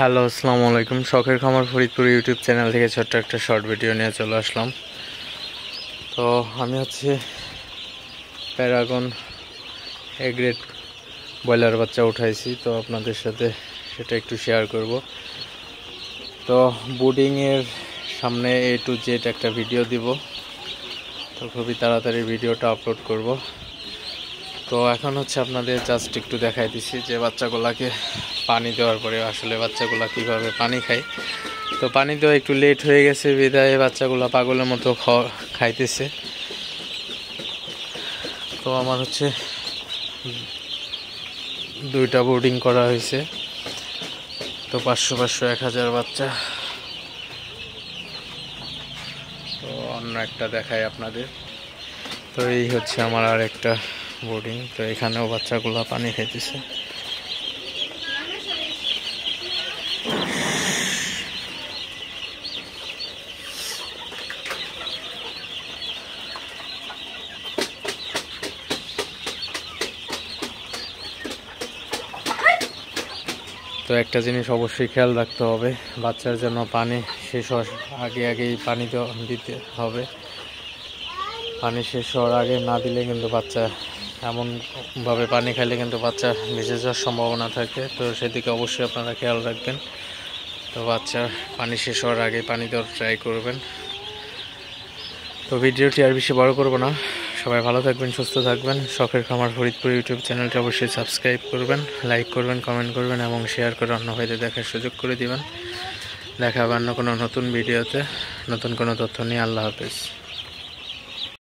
Hello, আসসালামু আলাইকুম। শখের খামার ফরিদপুর ইউটিউব চ্যানেল থেকে ছোট্ট একটা শর্ট ভিডিও নিয়ে চলে আসলাম। তো আমি প্যারাগন এ গ্রেড ব্রয়লার বাচ্চা উঠাইছি, তো আপনাদের সাথে সেটা একটু শেয়ার করব। তো বুডিংয়ের সামনে A to Z একটা ভিডিও দিব, তো খুবই তাড়াতাড়ি ভিডিওটা আপলোড করব। তো এখন আপনাদের জাস্ট একটু দেখাই দিচ্ছি যে বাচ্চাগুলাকে পানি দেওয়ার পরে আসলে বাচ্চাগুলা কিভাবে পানি খায়। তো পানি দেওয়া একটু লেট হয়ে গেছে বিদায় বাচ্চাগুলা পাগলের মতো খাইতেছে। তো আমার দুইটা বোর্ডিং করা হয়েছে, তো 500 1000 বাচ্চা। তো অন্য একটা দেখাই আপনাদের। তো এই আমার আর একটা বোর্ডিং, তো এখানেও বাচ্চাগুলা পানি খাইতেছে। তো একটা জিনিস অবশ্যই খেয়াল রাখতে হবে, বাচ্চার জন্য পানি শেষ হওয়ার আগেই পানি দিতে হবে। পানি শেষ হওয়ার আগে না দিলে কিন্তু বাচ্চা এমনভাবে পানি খাইলে কিন্তু বাচ্চা ভিজে যাওয়ার সম্ভাবনা থাকে। তো সেদিকে অবশ্যই আপনারা খেয়াল রাখবেন। তো বাচ্চা পানি শেষ হওয়ার আগে পানি দেওয়ার ট্রাই করবেন। তো ভিডিওটি আর বেশি বড় করব না। সবাই ভালো থাকবেন, সুস্থ থাকবেন। শখের খামার ফরিদপুর ইউটিউব চ্যানেলটি অবশ্যই সাবস্ক্রাইব করবেন, লাইক করবেন, কমেন্ট করবেন এবং শেয়ার করে অন্য ভাইদের দেখার সুযোগ করে দিবেন। দেখা হবে অন্য কোনো নতুন ভিডিওতে নতুন কোনো তথ্য নিয়ে। আল্লাহ হাফেজ।